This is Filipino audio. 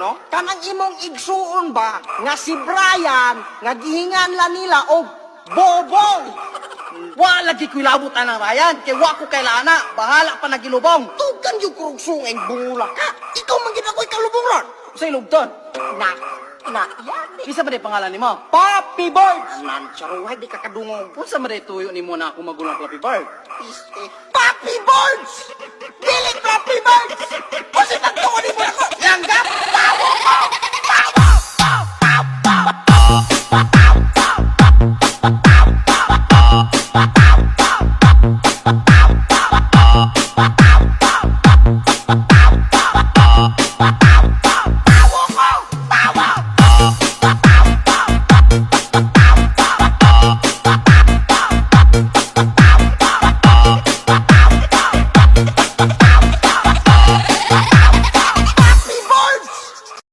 no? Kanang imong igsuon ba nga si Brian nga gihinganlan nila og bobong. Wa lagi ko ilabot na Ryan, kay wa ko kailana, bahala pa nagilubong. Tugan yung kurugsong ang bungula ka. Ikaw man gina ko ikalubong ron. Sa ilugton. Na, yan. Kisa ba di pangalan nimo? Papi Birds! Nansaruhay, di ka kadungog. Unsa man di tuyo nimo na ako magulang Flappy Bird? Papi Birds! Dili Papi Birds! Kasi nagtuon mo ako. Langgap! Tawo ko!